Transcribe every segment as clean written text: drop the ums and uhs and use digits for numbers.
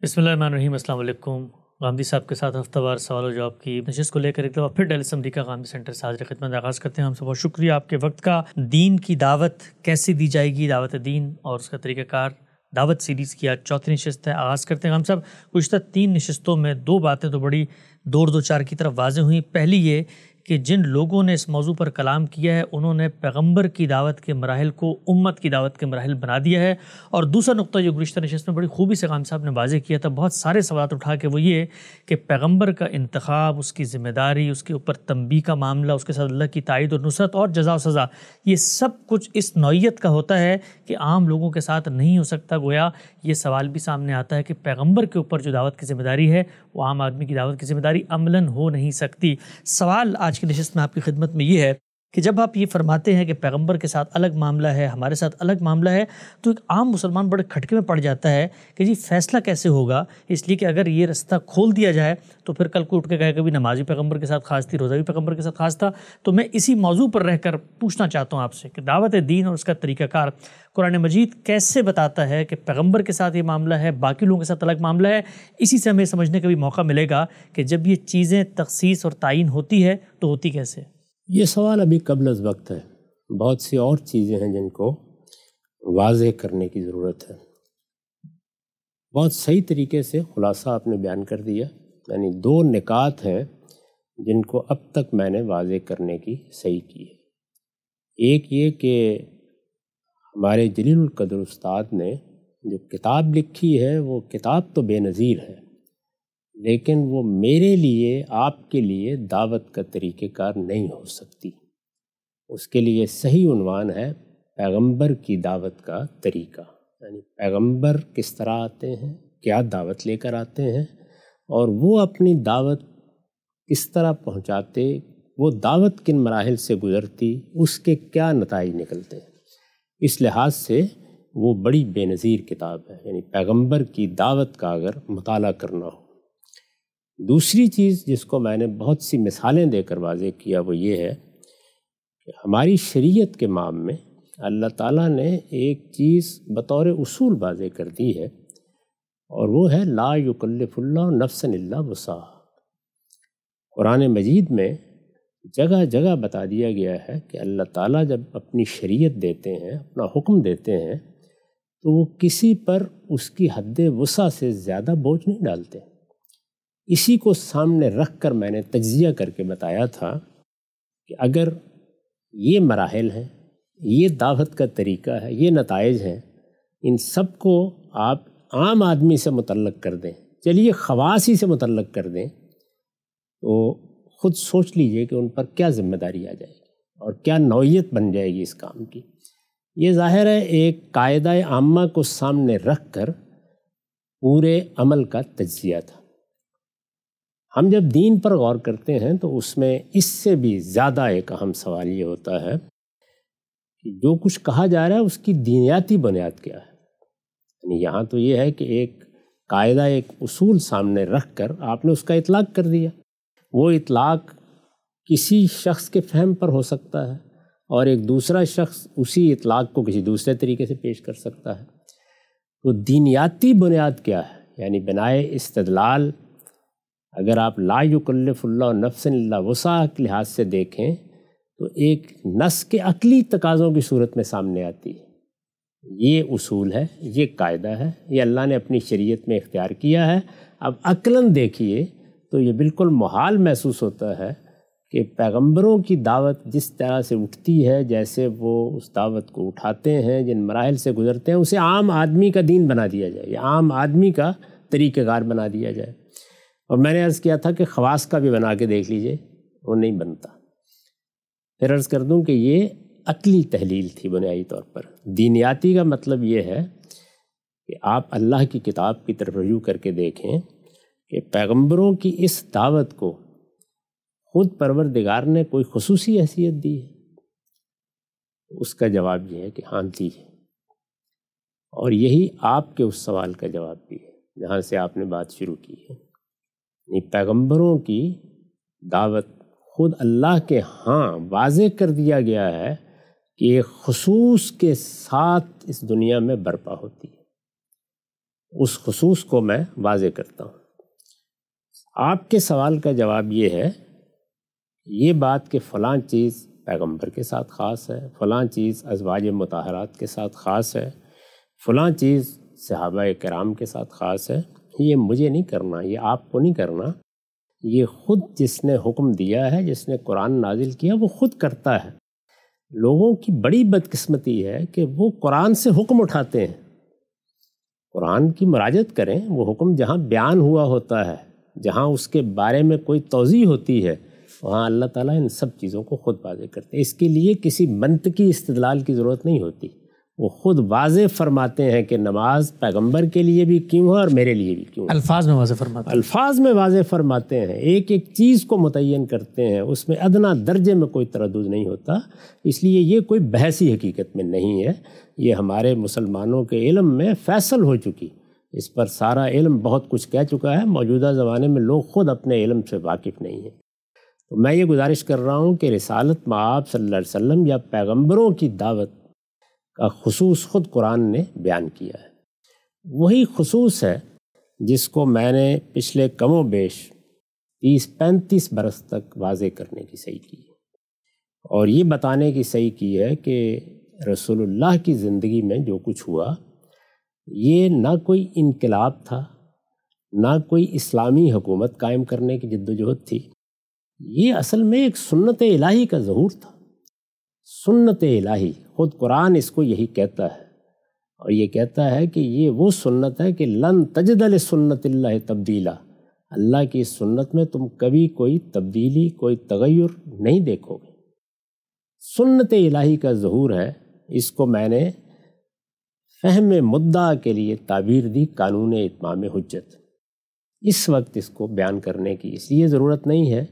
بسم اللہ الرحمن الرحیم۔ السلام علیکم۔ غامدی صاحب کے ساتھ ہفتہ وار سوال و جواب کی نشست کو لے کر ایک دفعہ پھر ڈیلس امریکہ غامدی سینٹر سے حاضر خدمت آغاز کرتے ہیں۔ ہم سے بہت شکریہ آپ کے وقت کا۔ دین کی دعوت کیسے دی جائے گی، دعوت دین اور اس کا طریقہ کار، دعوت سیریز کی آج چوتھی نشست ہے۔ آغاز کرتے ہیں ہم صاحب۔ گزشتہ 3 نشستوں میں 2 باتیں تو بڑی دو چار کی طرف واضح ہوئیں۔ پہلی یہ کہ جن لوگوں نے اس موضوع پر کلام کیا ہے انہوں نے پیغمبر کی دعوت کے مراحل کو امت کی دعوت کے مراحل بنا دیا ہے، اور دوسرا نقطہ جو گزشتہ نشست میں بڑی خوبی سے غام صاحب نے واضح کیا تھا، بہت سارے سوالات اٹھا کے، وہ یہ کہ پیغمبر کا انتخاب، اس کی ذمہ داری، اس کے اوپر تنبیہ کا معاملہ، اس کے ساتھ اللہ کی تائید اور نصرت اور جزا و سزا، یہ سب کچھ اس نوعیت کا ہوتا ہے کہ عام لوگوں کے ساتھ نہیں ہو سکتا۔ گویا یہ سوال بھی سامنے آتا ہے کہ پیغمبر کے اوپر جو دعوت کی ذمہ داری ہے وہ عام آدمی کی دعوت کی ذمہ داری عملاً ہو نہیں سکتی۔ سوال آج کی نشست میں آپ کی خدمت میں یہ ہے کہ جب آپ یہ فرماتے ہیں کہ پیغمبر کے ساتھ الگ معاملہ ہے، ہمارے ساتھ الگ معاملہ ہے، تو ایک عام مسلمان بڑے کھٹکے میں پڑ جاتا ہے کہ جی فیصلہ کیسے ہوگا، اس لیے کہ اگر یہ رستہ کھول دیا جائے تو پھر کل کو اٹھ کے کہے کہ بھی نماز بھی پیغمبر کے ساتھ خاص تھی، روزہ بھی پیغمبر کے ساتھ خاص تھا۔ تو میں اسی موضوع پر رہ کر پوچھنا چاہتا ہوں آپ سے کہ دعوت دین اور اس کا طریقہ کار قرآن مجید کیسے بتاتا ہے کہ پیغمبر کے ساتھ یہ معاملہ ہے، باقی لوگوں کے ساتھ الگ معاملہ ہے۔ اسی سے ہمیں سمجھنے کا بھی موقع ملے گا کہ جب یہ چیزیں تخصیص اور تعین ہوتی ہے تو ہوتی کیسے؟ یہ سوال ابھی قبل از وقت ہے، بہت سی اور چیزیں ہیں جن کو واضح کرنے کی ضرورت ہے۔ بہت صحیح طریقے سے خلاصہ آپ نے بیان کر دیا، یعنی 2 نکات ہیں جن کو اب تک میں نے واضح کرنے کی صحیح کی ہے۔ ایک یہ کہ ہمارے جلیل القدر استاد نے جو کتاب لکھی ہے وہ کتاب تو بے نظیر ہے، لیکن وہ میرے لیے، آپ کے لیے دعوت کا طریقہ کار نہیں ہو سکتی۔ اس کے لیے صحیح عنوان ہے پیغمبر کی دعوت کا طریقہ، یعنی پیغمبر کس طرح آتے ہیں، کیا دعوت لے کر آتے ہیں، اور وہ اپنی دعوت کس طرح پہنچاتے، وہ دعوت کن مراحل سے گزرتی، اس کے کیا نتائج نکلتے ہیں۔ اس لحاظ سے وہ بڑی بے نظیر کتاب ہے، یعنی پیغمبر کی دعوت کا اگر مطالعہ کرنا ہو۔ دوسری چیز جس کو میں نے بہت سی مثالیں دے کر واضح کیا وہ یہ ہے کہ ہماری شریعت کے مام میں اللہ تعالیٰ نے ایک چیز بطور اصول واضح کر دی ہے، اور وہ ہے لا یکلف اللہ نفسا الا وسعہا۔ قرآن مجید میں جگہ جگہ بتا دیا گیا ہے کہ اللہ تعالیٰ جب اپنی شریعت دیتے ہیں، اپنا حکم دیتے ہیں، تو وہ کسی پر اس کی حد وسع سے زیادہ بوجھ نہیں ڈالتے۔ اسی کو سامنے رکھ کر میں نے تجزیہ کر کے بتایا تھا کہ اگر یہ مراحل ہیں، یہ دعوت کا طریقہ ہے، یہ نتائج ہیں، ان سب کو آپ عام آدمی سے متعلق کر دیں، چلیے خواص ہی سے متعلق کر دیں، تو خود سوچ لیجئے کہ ان پر کیا ذمہ داری آ جائے گی اور کیا نوعیت بن جائے گی اس کام کی۔ یہ ظاہر ہے ایک قاعدہ عامہ کو سامنے رکھ کر پورے عمل کا تجزیہ تھا۔ ہم جب دین پر غور کرتے ہیں تو اس میں اس سے بھی زیادہ ایک اہم سوال یہ ہوتا ہے کہ جو کچھ کہا جا رہا ہے اس کی دینیاتی بنیاد کیا ہے۔ یعنی یہاں تو یہ ہے کہ ایک قاعدہ، ایک اصول سامنے رکھ کر آپ نے اس کا اطلاق کر دیا۔ وہ اطلاق کسی شخص کے فہم پر ہو سکتا ہے، اور ایک دوسرا شخص اسی اطلاق کو کسی دوسرے طریقے سے پیش کر سکتا ہے۔ تو دینیاتی بنیاد کیا ہے؟ یعنی بنائے استدلال اگر آپ لا یکلف اللہ نفسا الا وسعہا کے لحاظ سے دیکھیں تو ایک نص کے عقلی تقاضوں کی صورت میں سامنے آتی ہے۔ یہ اصول ہے، یہ قاعدہ ہے، یہ اللہ نے اپنی شریعت میں اختیار کیا ہے۔ اب عقلاً دیکھیے تو یہ بالکل محال محسوس ہوتا ہے کہ پیغمبروں کی دعوت جس طرح سے اٹھتی ہے، جیسے وہ اس دعوت کو اٹھاتے ہیں، جن مراحل سے گزرتے ہیں، اسے عام آدمی کا دین بنا دیا جائے، یا عام آدمی کا طریقہ کار بنا دیا جائے۔ اور میں نے عرض کیا تھا کہ خواص کا بھی بنا کے دیکھ لیجئے، وہ نہیں بنتا۔ پھر عرض کر دوں کہ یہ عقلی تحلیل تھی بنیادی طور پر۔ دینیاتی کا مطلب یہ ہے کہ آپ اللہ کی کتاب کی طرف رجوع کر کے دیکھیں کہ پیغمبروں کی اس دعوت کو خود پروردگار نے کوئی خصوصی حیثیت دی ہے؟ اس کا جواب یہ ہے کہ ہاں دی ہے، اور یہی آپ کے اس سوال کا جواب بھی ہے جہاں سے آپ نے بات شروع کی ہے۔ پیغمبروں کی دعوت خود اللہ کے ہاں واضح کر دیا گیا ہے کہ ایک خصوص کے ساتھ اس دنیا میں برپا ہوتی ہے۔ اس خصوص کو میں واضح کرتا ہوں۔ آپ کے سوال کا جواب یہ ہے، یہ بات کہ فلاں چیز پیغمبر کے ساتھ خاص ہے، فلاں چیز ازواج مطہرات کے ساتھ خاص ہے، فلاں چیز صحابہ کرام کے ساتھ خاص ہے، یہ مجھے نہیں کرنا، یہ آپ کو نہیں کرنا، یہ خود جس نے حکم دیا ہے، جس نے قرآن نازل کیا وہ خود کرتا ہے۔ لوگوں کی بڑی بدقسمتی ہے کہ وہ قرآن سے حکم اٹھاتے ہیں، قرآن کی مراجعت کریں، وہ حکم جہاں بیان ہوا ہوتا ہے، جہاں اس کے بارے میں کوئی توضیح ہوتی ہے، وہاں اللہ تعالیٰ ان سب چیزوں کو خود واضح کرتے ہیں۔ اس کے لیے کسی منطقی استدلال کی ضرورت نہیں ہوتی، وہ خود واضح فرماتے ہیں کہ نماز پیغمبر کے لیے بھی کیوں ہے اور میرے لیے بھی کیوں ہے۔ الفاظ میں واضح فرماتے ہیں، الفاظ میں واضح فرماتے ہیں، ایک ایک چیز کو متعین کرتے ہیں، اس میں ادنا درجے میں کوئی تردد نہیں ہوتا۔ اس لیے یہ کوئی بحثی حقیقت میں نہیں ہے، یہ ہمارے مسلمانوں کے علم میں فیصل ہو چکی، اس پر سارا علم بہت کچھ کہہ چکا ہے۔ موجودہ زمانے میں لوگ خود اپنے علم سے واقف نہیں ہیں۔ تو میں یہ گزارش کر رہا ہوں کہ رسالت مآب صلی اللہ علیہ وسلم یا پیغمبروں کی دعوت کا خصوص خود قرآن نے بیان کیا ہے۔ وہی خصوص ہے جس کو میں نے پچھلے کم و بیش 30-35 برس تک واضح کرنے کی صحیح کی ہے، اور یہ بتانے کی صحیح کی ہے کہ رسول اللہ کی زندگی میں جو کچھ ہوا یہ نہ کوئی انقلاب تھا، نہ کوئی اسلامی حکومت قائم کرنے کی جدوجہد تھی، یہ اصل میں ایک سنت الہی کا ظہور تھا۔ سنت الہی، خود قرآن اس کو یہی کہتا ہے، اور یہ کہتا ہے کہ یہ وہ سنت ہے کہ لن تجد لسنت اللہ تبدیلا، اللہ کی اس سنت میں تم کبھی کوئی تبدیلی، کوئی تغیر نہیں دیکھو گے۔ سنت الہی کا ظہور ہے، اس کو میں نے فہم مدعا کے لیے تعبیر دی قانون اتمام حجت۔ اس وقت اس کو بیان کرنے کی اس لیے ضرورت نہیں ہے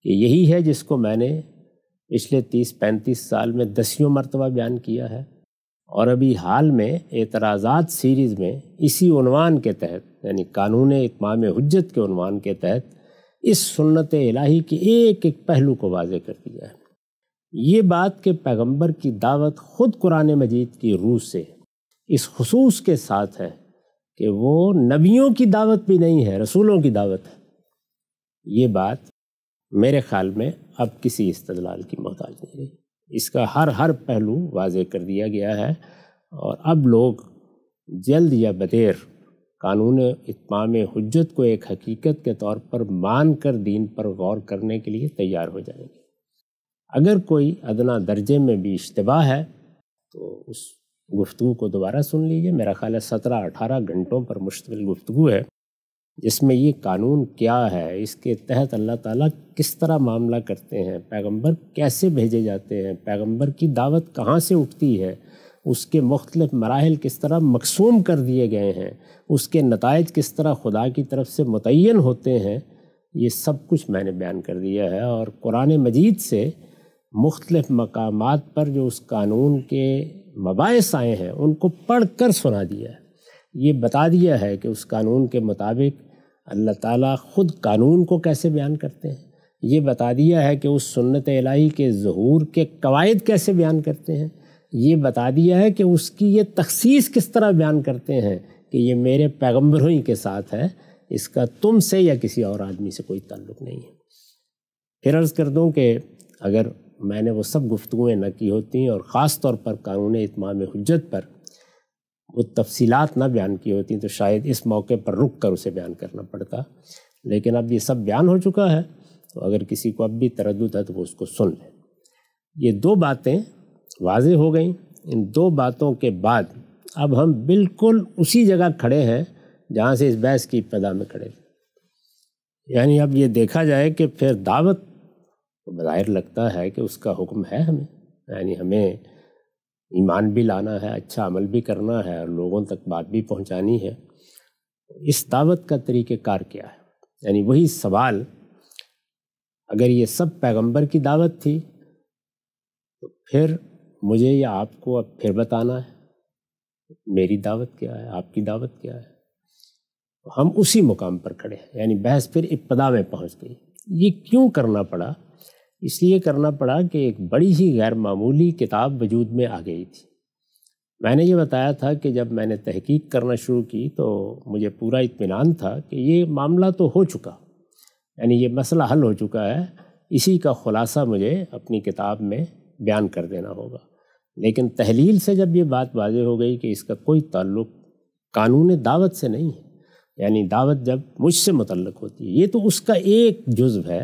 کہ یہی ہے جس کو میں نے پچھلے 30-35 سال میں 10 مرتبہ بیان کیا ہے، اور ابھی حال میں اعتراضات سیریز میں اسی عنوان کے تحت، یعنی قانون اتمام حجت کے عنوان کے تحت، اس سنت الہی کے ایک ایک پہلو کو واضح کر دیا ہے۔ یہ بات کہ پیغمبر کی دعوت خود قرآن مجید کی روح سے اس خصوص کے ساتھ ہے کہ وہ نبیوں کی دعوت بھی نہیں ہے، رسولوں کی دعوت ہے، یہ بات میرے خیال میں اب کسی استدلال کی محتاج نہیں رہی۔ اس کا ہر پہلو واضح کر دیا گیا ہے، اور اب لوگ جلد یا بدیر قانون اتمام حجت کو ایک حقیقت کے طور پر مان کر دین پر غور کرنے کے لیے تیار ہو جائیں گے۔ اگر کوئی ادنا درجے میں بھی اشتباہ ہے تو اس گفتگو کو دوبارہ سن لیجئے۔ میرا خیال ہے 17-18 گھنٹوں پر مشتمل گفتگو ہے، جس میں یہ قانون کیا ہے، اس کے تحت اللہ تعالیٰ کس طرح معاملہ کرتے ہیں، پیغمبر کیسے بھیجے جاتے ہیں، پیغمبر کی دعوت کہاں سے اٹھتی ہے، اس کے مختلف مراحل کس طرح مقسوم کر دیے گئے ہیں، اس کے نتائج کس طرح خدا کی طرف سے متعین ہوتے ہیں، یہ سب کچھ میں نے بیان کر دیا ہے۔ اور قرآن مجید سے مختلف مقامات پر جو اس قانون کے مباحث آئے ہیں ان کو پڑھ کر سنا دیا ہے۔ یہ بتا دیا ہے کہ اس قانون کے مطابق اللہ تعالیٰ خود قانون کو کیسے بیان کرتے ہیں، یہ بتا دیا ہے کہ اس سنت الہی کے ظہور کے قواعد کیسے بیان کرتے ہیں، یہ بتا دیا ہے کہ اس کی یہ تخصیص کس طرح بیان کرتے ہیں کہ یہ میرے پیغمبروں ہی کے ساتھ ہے، اس کا تم سے یا کسی اور آدمی سے کوئی تعلق نہیں ہے۔ پھر عرض کر دوں کہ اگر میں نے وہ سب گفتگویں نہ کی ہوتی اور خاص طور پر قانون اتمام حجت پر وہ تفصیلات نہ بیان کی ہوتی تو شاید اس موقع پر رک کر اسے بیان کرنا پڑتا، لیکن اب یہ سب بیان ہو چکا ہے، تو اگر کسی کو اب بھی تردد ہے تو وہ اس کو سن لے۔ یہ 2 باتیں واضح ہو گئیں۔ ان 2 باتوں کے بعد اب ہم بالکل اسی جگہ کھڑے ہیں جہاں سے اس بحث کی ابتدا میں کھڑے تھے، یعنی اب یہ دیکھا جائے کہ پھر دعوت بظاہر لگتا ہے کہ اس کا حکم ہے ہمیں، یعنی ہمیں ایمان بھی لانا ہے، اچھا عمل بھی کرنا ہے، اور لوگوں تک بات بھی پہنچانی ہے۔ اس دعوت کا طریقہ کار کیا ہے؟ یعنی وہی سوال، اگر یہ سب پیغمبر کی دعوت تھی تو پھر مجھے یا آپ کو اب پھر بتانا ہے میری دعوت کیا ہے، آپ کی دعوت کیا ہے۔ ہم اسی مقام پر کھڑے ہیں، یعنی بحث پھر ابتدا میں پہنچ گئی۔ یہ کیوں کرنا پڑا؟ اس لیے کرنا پڑا کہ ایک بڑی ہی غیر معمولی کتاب وجود میں آ گئی تھی، میں نے یہ بتایا تھا کہ جب میں نے تحقیق کرنا شروع کی تو مجھے پورا اطمینان تھا کہ یہ معاملہ تو ہو چکا، یعنی یہ مسئلہ حل ہو چکا ہے، اسی کا خلاصہ مجھے اپنی کتاب میں بیان کر دینا ہوگا۔ لیکن تحلیل سے جب یہ بات واضح ہو گئی کہ اس کا کوئی تعلق قانون دعوت سے نہیں ہے، یعنی دعوت جب مجھ سے متعلق ہوتی ہے، یہ تو اس کا ایک جزو ہے،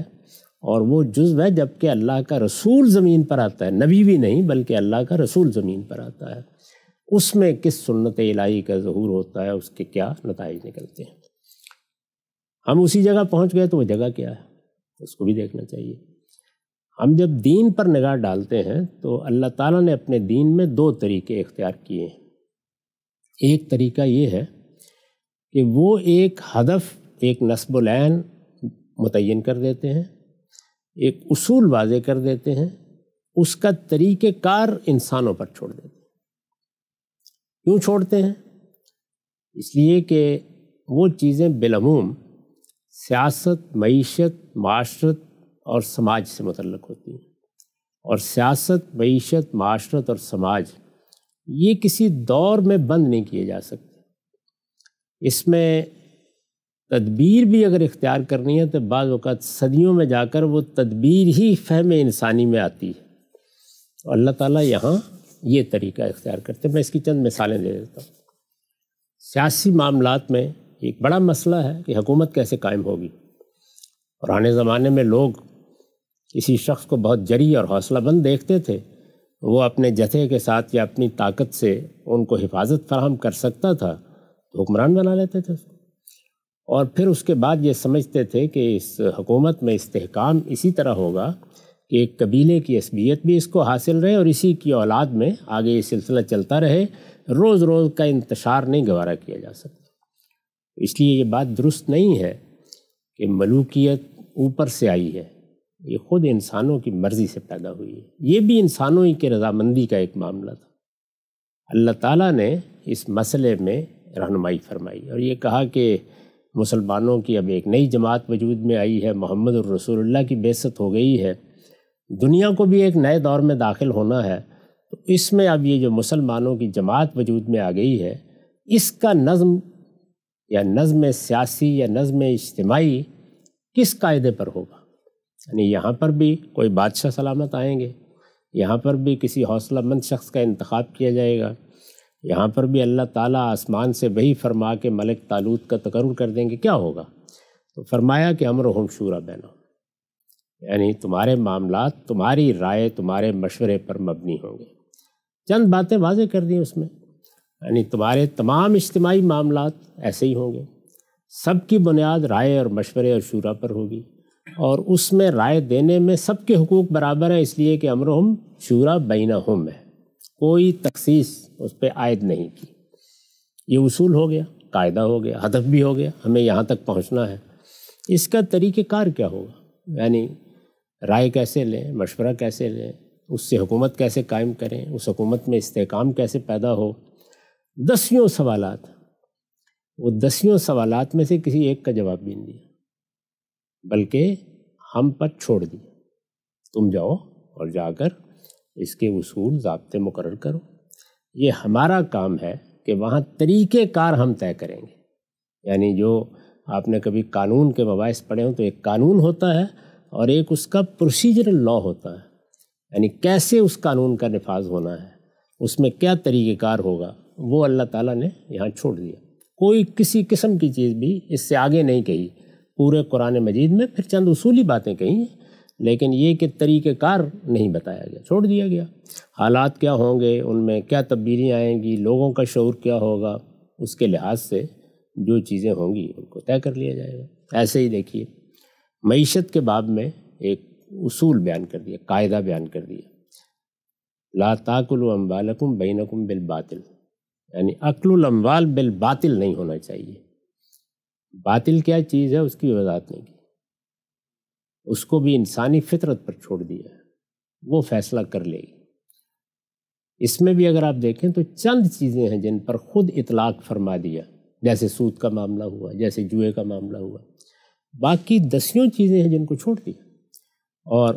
اور وہ جزو ہے جب کہ اللہ کا رسول زمین پر آتا ہے، نبی بھی نہیں بلکہ اللہ کا رسول زمین پر آتا ہے، اس میں کس سنت الہی کا ظہور ہوتا ہے، اس کے کیا نتائج نکلتے ہیں۔ ہم اسی جگہ پہنچ گئے تو وہ جگہ کیا ہے، اس کو بھی دیکھنا چاہیے۔ ہم جب دین پر نگاہ ڈالتے ہیں تو اللہ تعالیٰ نے اپنے دین میں دو طریقے اختیار کیے ہیں۔ ایک طریقہ یہ ہے کہ وہ ایک ہدف، ایک نصب العین متعین کر دیتے ہیں، ایک اصول واضح کر دیتے ہیں، اس کا طریقہ کار انسانوں پر چھوڑ دیتے ہیں۔ کیوں چھوڑتے ہیں؟ اس لیے کہ وہ چیزیں بالعموم سیاست، معیشت، معاشرت اور سماج سے متعلق ہوتی ہیں، اور سیاست، معیشت، معاشرت اور سماج یہ کسی دور میں بند نہیں کیے جا سکتے۔ اس میں تدبیر بھی اگر اختیار کرنی ہے تو بعض اوقات صدیوں میں جا کر وہ تدبیر ہی فہم انسانی میں آتی ہے، اور اللہ تعالیٰ یہاں یہ طریقہ اختیار کرتے ہیں۔ میں اس کی چند مثالیں دے دیتا ہوں۔ سیاسی معاملات میں ایک بڑا مسئلہ ہے کہ حکومت کیسے قائم ہوگی۔ پرانے زمانے میں لوگ کسی شخص کو بہت جری اور حوصلہ بند دیکھتے تھے، وہ اپنے جتھے کے ساتھ یا اپنی طاقت سے ان کو حفاظت فراہم کر سکتا تھا تو حکمران بنا لیتے تھے اس کو، اور پھر اس کے بعد یہ سمجھتے تھے کہ اس حکومت میں استحکام اسی طرح ہوگا کہ ایک قبیلے کی عصبیت بھی اس کو حاصل رہے اور اسی کی اولاد میں آگے یہ سلسلہ چلتا رہے، روز روز کا انتشار نہیں گوارا کیا جا سکتا۔ اس لیے یہ بات درست نہیں ہے کہ ملوکیت اوپر سے آئی ہے، یہ خود انسانوں کی مرضی سے پیدا ہوئی ہے، یہ بھی انسانوں ہی کی رضامندی کا ایک معاملہ تھا۔ اللہ تعالیٰ نے اس مسئلے میں رہنمائی فرمائی اور یہ کہا کہ مسلمانوں کی اب ایک نئی جماعت وجود میں آئی ہے، محمد الرسول اللہ کی بعثت ہو گئی ہے، دنیا کو بھی ایک نئے دور میں داخل ہونا ہے، تو اس میں اب یہ جو مسلمانوں کی جماعت وجود میں آ گئی ہے، اس کا نظم یا نظم سیاسی یا نظم اجتماعی کس قاعدے پر ہوگا؟ یعنی یہاں پر بھی کوئی بادشاہ سلامت آئیں گے، یہاں پر بھی کسی حوصلہ مند شخص کا انتخاب کیا جائے گا، یہاں پر بھی اللہ تعالیٰ آسمان سے وحی فرما کے ملک طالوت کا تقرر کر دیں گے، کیا ہوگا؟ تو فرمایا کہ امرہم شورا بینہم، یعنی تمہارے معاملات تمہاری رائے، تمہارے مشورے پر مبنی ہوں گے۔ چند باتیں واضح کر دیں اس میں، یعنی تمہارے تمام اجتماعی معاملات ایسے ہی ہوں گے، سب کی بنیاد رائے اور مشورے اور شورا پر ہوگی، اور اس میں رائے دینے میں سب کے حقوق برابر ہیں، اس لیے کہ امرہم شورا بینہم ہے، کوئی تخصیص اس پہ عائد نہیں کی۔ یہ اصول ہو گیا، قاعدہ ہو گیا، ہدف بھی ہو گیا، ہمیں یہاں تک پہنچنا ہے۔ اس کا طریقہ کار کیا ہوگا؟ یعنی رائے کیسے لیں، مشورہ کیسے لیں، اس سے حکومت کیسے قائم کریں، اس حکومت میں استحکام کیسے پیدا ہو۔ 10 سوالات، وہ 10 سوالات میں سے کسی ایک کا جواب بھی نہیں دیا، بلکہ ہم پر چھوڑ دیا، تم جاؤ اور جا کر اس کے اصول ضابطے مقرر کرو۔ یہ ہمارا کام ہے کہ وہاں طریقہ کار ہم طے کریں گے۔ یعنی جو آپ نے کبھی قانون کے مباحث پڑھے ہوں تو ایک قانون ہوتا ہے اور ایک اس کا پروسیجرل لا ہوتا ہے، یعنی کیسے اس قانون کا نفاذ ہونا ہے، اس میں کیا طریقہ کار ہوگا، وہ اللہ تعالیٰ نے یہاں چھوڑ دیا۔ کوئی کسی قسم کی چیز بھی اس سے آگے نہیں کہی، پورے قرآن مجید میں پھر چند اصولی باتیں کہی ہیں، لیکن یہ کہ طریقہ کار نہیں بتایا گیا، چھوڑ دیا گیا۔ حالات کیا ہوں گے، ان میں کیا تبدیلیاں آئیں گی، لوگوں کا شعور کیا ہوگا، اس کے لحاظ سے جو چیزیں ہوں گی ان کو طے کر لیا جائے گا۔ ایسے ہی دیکھیے معیشت کے باب میں ایک اصول بیان کر دیا، قاعدہ بیان کر دیا، لا تاکلوا اموالکم بینکم بالباطل، یعنی اکل الاموال بالباطل نہیں ہونا چاہیے۔ باطل کیا چیز ہے اس کی وضاحت نہیں کی، اس کو بھی انسانی فطرت پر چھوڑ دیا ہے، وہ فیصلہ کر لے گی۔ اس میں بھی اگر آپ دیکھیں تو چند چیزیں ہیں جن پر خود اطلاق فرما دیا، جیسے سود کا معاملہ ہوا، جیسے جوئے کا معاملہ ہوا، باقی 10 چیزیں ہیں جن کو چھوڑ دیا۔ اور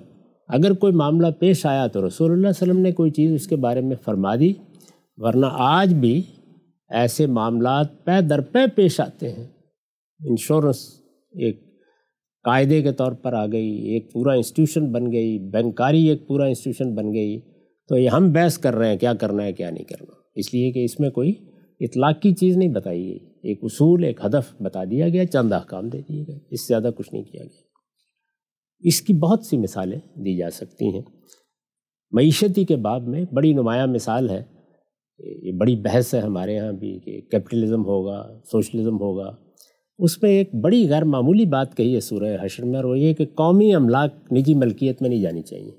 اگر کوئی معاملہ پیش آیا تو رسول اللہ صلی اللہ علیہ وسلم نے کوئی چیز اس کے بارے میں فرما دی، ورنہ آج بھی ایسے معاملات پے در پے پیش آتے ہیں۔ انشورنس ایک قاعدے کے طور پر آ گئی، ایک پورا انسٹیٹیوشن بن گئی، بینکاری ایک پورا انسٹیٹیوشن بن گئی، تو یہ ہم بحث کر رہے ہیں کیا کرنا ہے کیا نہیں کرنا، اس لیے کہ اس میں کوئی اطلاق کی چیز نہیں بتائی گئی، ایک اصول ایک ہدف بتا دیا گیا، چند احکام دے دیے گئے، اس سے زیادہ کچھ نہیں کیا گیا۔ اس کی بہت سی مثالیں دی جا سکتی ہیں۔ معیشتی کے باب میں بڑی نمایاں مثال ہے، یہ بڑی بحث ہے ہمارے ہاں بھی کہ کیپٹلزم ہوگا سوشلزم ہوگا۔ اس میں ایک بڑی غیر معمولی بات کہی ہے سورہ حشر میں، اور وہ یہ کہ قومی املاک نجی ملکیت میں نہیں جانی چاہیے،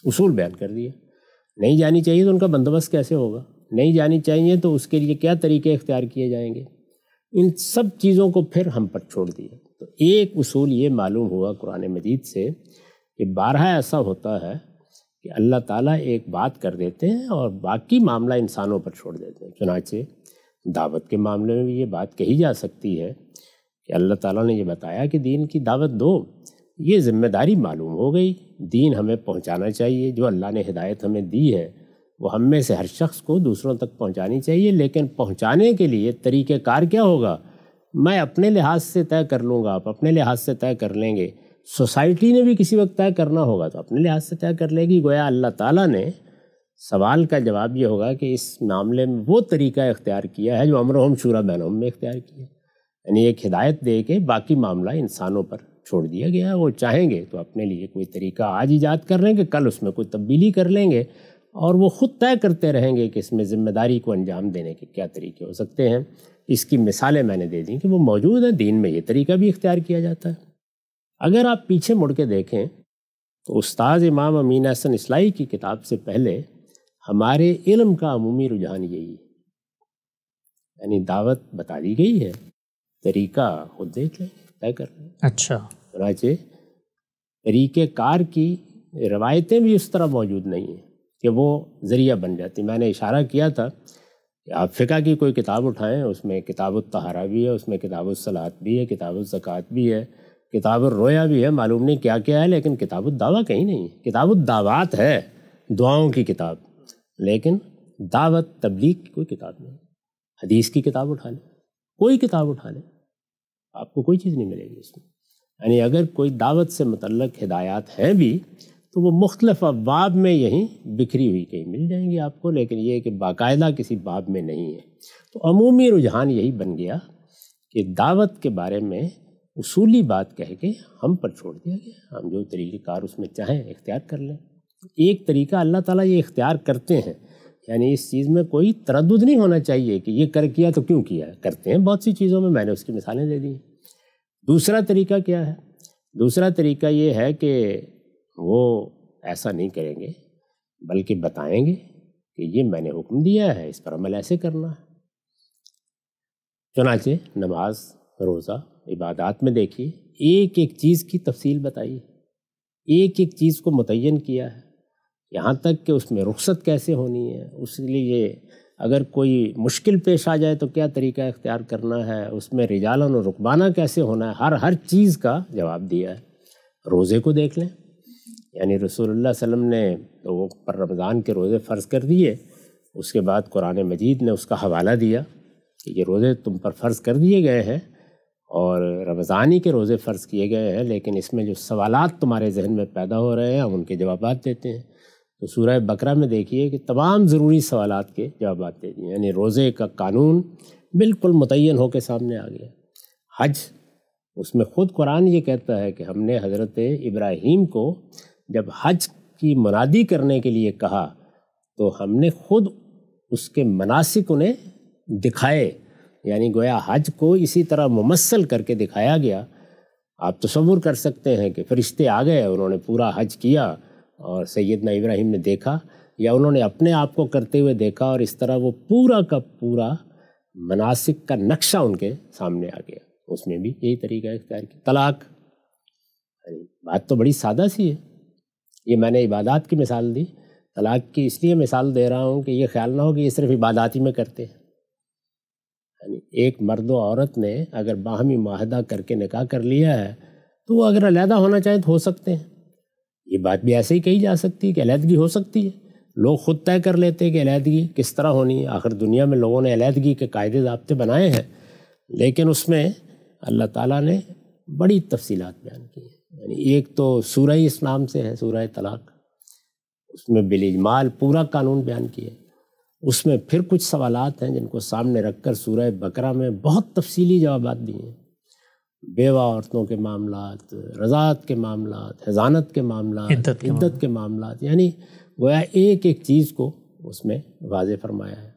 اصول بیان کر دیا۔ نہیں جانی چاہیے تو ان کا بندوبست کیسے ہوگا، نہیں جانی چاہیے تو اس کے لیے کیا طریقے اختیار کیے جائیں گے، ان سب چیزوں کو پھر ہم پر چھوڑ دیا۔ تو ایک اصول یہ معلوم ہوا قرآن مجید سے کہ بارہا ایسا ہوتا ہے کہ اللہ تعالیٰ ایک بات کر دیتے ہیں اور باقی معاملہ انسانوں پر چھوڑ دیتے ہیں۔ چنانچہ دعوت کے معاملے میں بھی یہ بات کہی جا سکتی ہے کہ اللہ تعالیٰ نے یہ بتایا کہ دین کی دعوت دو، یہ ذمہ داری معلوم ہو گئی، دین ہمیں پہنچانا چاہیے، جو اللہ نے ہدایت ہمیں دی ہے وہ ہم میں سے ہر شخص کو دوسروں تک پہنچانی چاہیے، لیکن پہنچانے کے لیے طریقہ کار کیا ہوگا میں اپنے لحاظ سے طے کر لوں گا، آپ اپنے لحاظ سے طے کر لیں گے، سوسائٹی نے بھی کسی وقت طے کرنا ہوگا تو اپنے لحاظ سے طے کر لے گی۔ گویا اللہ تعالیٰ نے سوال کا جواب یہ ہوگا کہ اس معاملے میں وہ طریقہ اختیار کیا ہے جو امرہم شورا بینہم میں اختیار کیا، یعنی ایک ہدایت دے کے باقی معاملہ انسانوں پر چھوڑ دیا گیا ہے۔ وہ چاہیں گے تو اپنے لیے کوئی طریقہ آج ایجاد کر لیں گے، کل اس میں کوئی تبدیلی کر لیں گے، اور وہ خود طے کرتے رہیں گے کہ اس میں ذمہ داری کو انجام دینے کے کیا طریقے ہو سکتے ہیں۔ اس کی مثالیں میں نے دے دیں کہ وہ موجود ہیں، دین میں یہ طریقہ بھی اختیار کیا جاتا ہے۔ اگر آپ پیچھے مڑ کے دیکھیں تو استاد امام امین احسن اصلاحی کی کتاب سے پہلے ہمارے علم کا عمومی رجحان یہی ہے، یعنی دعوت بتا دی گئی ہے، طریقہ خود دیکھ لیں، طے کر لیں۔ اچھا، چنانچہ طریقہ کار کی روایتیں بھی اس طرح موجود نہیں ہیں کہ وہ ذریعہ بن جاتی۔ میں نے اشارہ کیا تھا کہ آپ فقہ کی کوئی کتاب اٹھائیں، اس میں کتاب الطہارہ بھی ہے، اس میں کتاب الصلاۃ بھی ہے، کتاب الزکوٰۃ بھی ہے، کتاب الرؤیا بھی ہے، معلوم نہیں کیا کیا ہے، لیکن کتاب الدعوہ کہیں نہیں ہے۔ کتاب الدعوات ہے، دعاؤں کی کتاب، لیکن دعوت تبلیغ کی کوئی کتاب نہیں۔ حدیث کی کتاب اٹھا لیں، کوئی کتاب اٹھا لیں، آپ کو کوئی چیز نہیں ملے گی اس میں۔ یعنی اگر کوئی دعوت سے متعلق ہدایات ہیں بھی تو وہ مختلف ابواب میں یہیں بکھری ہوئی کہیں مل جائیں گی آپ کو، لیکن یہ کہ باقاعدہ کسی باب میں نہیں ہے۔ تو عمومی رجحان یہی بن گیا کہ دعوت کے بارے میں اصولی بات کہہ کے ہم پر چھوڑ دیا گیا، ہم جو طریقہ کار اس میں چاہیں اختیار کر لیں۔ ایک طریقہ اللہ تعالیٰ یہ اختیار کرتے ہیں، یعنی اس چیز میں کوئی تردد نہیں ہونا چاہیے کہ یہ کر کیا تو کیوں کیا ہے، کرتے ہیں بہت سی چیزوں میں نے اس کی مثالیں دے دی ہیں۔ دوسرا طریقہ کیا ہے؟ دوسرا طریقہ یہ ہے کہ وہ ایسا نہیں کریں گے بلکہ بتائیں گے کہ یہ میں نے حکم دیا ہے، اس پر عمل ایسے کرنا ہے۔ چنانچہ نماز، روزہ، عبادات میں دیکھیے ایک ایک چیز کی تفصیل بتائی ہے، ایک ایک چیز کو متعین کیا ہے، یہاں تک کہ اس میں رخصت کیسے ہونی ہے، اس لیے اگر کوئی مشکل پیش آ جائے تو کیا طریقہ اختیار کرنا ہے، اس میں رجالن و رکبانہ کیسے ہونا ہے، ہر چیز کا جواب دیا ہے۔ روزے کو دیکھ لیں، یعنی رسول اللہ صلی اللہ علیہ وسلم نے لوگوں پر رمضان کے روزے فرض کر دیے، اس کے بعد قرآن مجید نے اس کا حوالہ دیا کہ یہ روزے تم پر فرض کر دیے گئے ہیں اور رمضانی کے روزے فرض کیے گئے ہیں، لیکن اس میں جو سوالات تمہارے ذہن میں پیدا ہو رہے ہیں ہم ان کے جوابات دیتے ہیں۔ تو سورہ بقرہ میں دیکھیے کہ تمام ضروری سوالات کے جوابات دے دیے، یعنی روزے کا قانون بالکل متعین ہو کے سامنے آ گیا۔ حج، اس میں خود قرآن یہ کہتا ہے کہ ہم نے حضرت ابراہیم کو جب حج کی منادی کرنے کے لیے کہا تو ہم نے خود اس کے مناسک انہیں دکھائے، یعنی گویا حج کو اسی طرح ممثل کر کے دکھایا گیا۔ آپ تصور کر سکتے ہیں کہ فرشتے آ گئے، انہوں نے پورا حج کیا اور سیدنا ابراہیم نے دیکھا، یا انہوں نے اپنے آپ کو کرتے ہوئے دیکھا، اور اس طرح وہ پورا کا پورا مناسک کا نقشہ ان کے سامنے آ گیا۔ اس میں بھی یہی طریقہ اختیار کیا۔ طلاق، بات تو بڑی سادہ سی ہے، یہ میں نے عبادات کی مثال دی، طلاق کی اس لیے مثال دے رہا ہوں کہ یہ خیال نہ ہو کہ یہ صرف عبادات ہی میں کرتے ہیں۔ یعنی ایک مرد و عورت نے اگر باہمی معاہدہ کر کے نکاح کر لیا ہے تو وہ اگر علیحدہ ہونا چاہیں تو ہو سکتے ہیں، یہ بات بھی ایسے ہی کہی جا سکتی ہے کہ علیحدگی ہو سکتی ہے، لوگ خود طے کر لیتے کہ علیحدگی کس طرح ہونی ہے. آخر دنیا میں لوگوں نے علیحدگی کے قاعدے ضابطے بنائے ہیں، لیکن اس میں اللہ تعالیٰ نے بڑی تفصیلات بیان کی ہیں. یعنی ایک تو سورہ اس نام سے ہے، سورہ طلاق، اس میں بالاجمال پورا قانون بیان کیا. اس میں پھر کچھ سوالات ہیں جن کو سامنے رکھ کر سورہ بقرہ میں بہت تفصیلی جوابات دیے ہیں. بیوہ عورتوں کے معاملات، رضاعت کے معاملات، حضانت کے معاملات، عدت کے معاملات، یعنی گویا ایک ایک چیز کو اس میں واضح فرمایا ہے.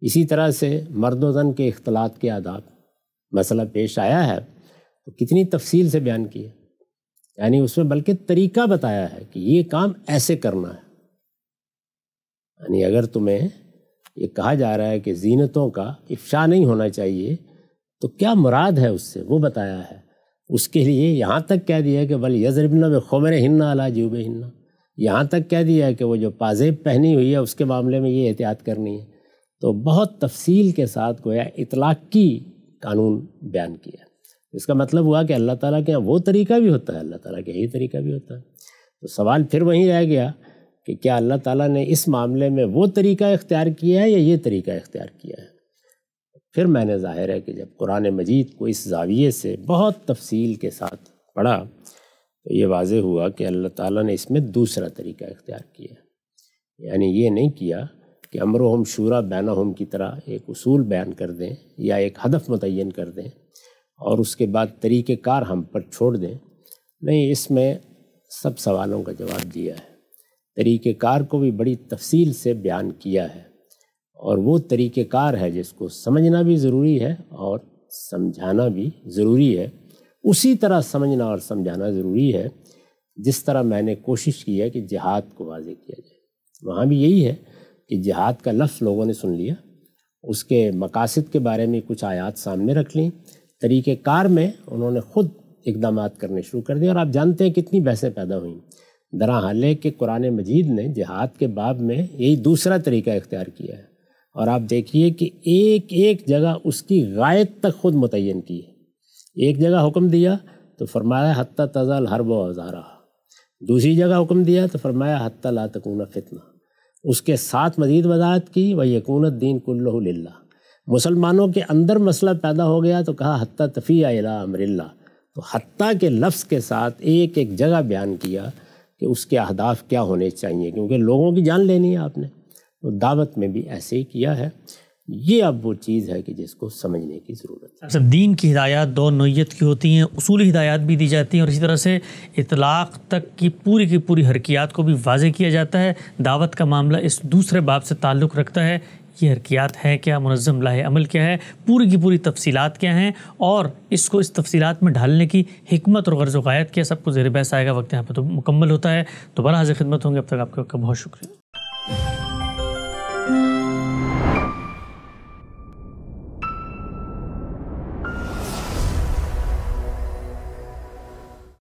اسی طرح سے مرد و زن کے اختلاط کے آداب مسئلہ پیش آیا ہے تو کتنی تفصیل سے بیان کیا. یعنی اس میں بلکہ طریقہ بتایا ہے کہ یہ کام ایسے کرنا ہے. یعنی اگر تمہیں یہ کہا جا رہا ہے کہ زینتوں کا افشا نہیں ہونا چاہیے تو کیا مراد ہے اس سے وہ بتایا ہے. اس کے لیے یہاں تک کہہ دیا ہے کہ بل یضربن بخمرہن علی جیوبہن، یہاں تک کہہ دیا ہے کہ وہ جو پازیب پہنی ہوئی ہے اس کے معاملے میں یہ احتیاط کرنی ہے. تو بہت تفصیل کے ساتھ گویا اطلاق کی قانون بیان کیا. اس کا مطلب ہوا کہ اللہ تعالیٰ کے یہاں وہ طریقہ بھی ہوتا ہے، اللہ تعالیٰ کے یہی طریقہ بھی ہوتا ہے. تو سوال پھر وہیں رہ گیا کہ کیا اللہ تعالیٰ نے اس معاملے میں وہ طریقہ اختیار کیا ہے یا یہ طریقہ اختیار کیا ہے. پھر میں نے ظاہر ہے کہ جب قرآن مجید کو اس زاویے سے بہت تفصیل کے ساتھ پڑھا تو یہ واضح ہوا کہ اللہ تعالیٰ نے اس میں دوسرا طریقہ اختیار کیا. یعنی یہ نہیں کیا کہ امرہم شورا بینہم کی طرح ایک اصول بیان کر دیں یا ایک ہدف متعین کر دیں اور اس کے بعد طریقہ کار ہم پر چھوڑ دیں. نہیں، اس میں سب سوالوں کا جواب دیا ہے. طریقہ کار کو بھی بڑی تفصیل سے بیان کیا ہے، اور وہ طریقہ کار ہے جس کو سمجھنا بھی ضروری ہے اور سمجھانا بھی ضروری ہے. اسی طرح سمجھنا اور سمجھانا ضروری ہے جس طرح میں نے کوشش کی ہے کہ جہاد کو واضح کیا جائے. وہاں بھی یہی ہے کہ جہاد کا لفظ لوگوں نے سن لیا، اس کے مقاصد کے بارے میں کچھ آیات سامنے رکھ لیں، طریقہ کار میں انہوں نے خود اقدامات کرنے شروع کر دیے. اور آپ جانتے ہیں کتنی بحثیں پیدا ہوئیں. درحال ہے کہ قرآن مجید نے جہاد کے باب میں یہی دوسرا طریقہ اختیار کیا ہے، اور آپ دیکھیے کہ ایک ایک جگہ اس کی غایت تک خود متعین کی ہے. ایک جگہ حکم دیا تو فرمایا حتی تضع الحرب واوزارہا، دوسری جگہ حکم دیا تو فرمایا حتی لا تکون فتنہ. اس کے ساتھ مزید وضاحت کی وَيَكُونَ الدِّينُ كُلُّهُ لِلَّهِ. مسلمانوں کے اندر مسئلہ پیدا ہو گیا تو کہا حتی تفیع الی امر اللہ. تو حتی کے لفظ کے ساتھ ایک ایک جگہ بیان کیا کہ اس کے اہداف کیا ہونے چاہیے، کیونکہ لوگوں کی جان لینی ہے آپ نے. تو دعوت میں بھی ایسے ہی کیا ہے. یہ اب وہ چیز ہے کہ جس کو سمجھنے کی ضرورت ہے. سب دین کی ہدایات دو نوعیت کی ہوتی ہیں، اصولی ہدایات بھی دی جاتی ہیں اور اسی طرح سے اطلاق تک کی پوری حرکیات کو بھی واضح کیا جاتا ہے. دعوت کا معاملہ اس دوسرے باب سے تعلق رکھتا ہے. یہ حرکیات ہیں کیا، منظم لاہ عمل کیا ہے، پوری تفصیلات کیا ہیں، اور اس کو اس تفصیلات میں ڈھالنے کی حکمت اور غرض و غایت کیا، سب کو زیر بحث آئے گا. وقت یہاں پہ تو مکمل ہوتا ہے. دوبارہ حاضر خدمت ہوں گے، اب تک آپ کا بہت شکریہ.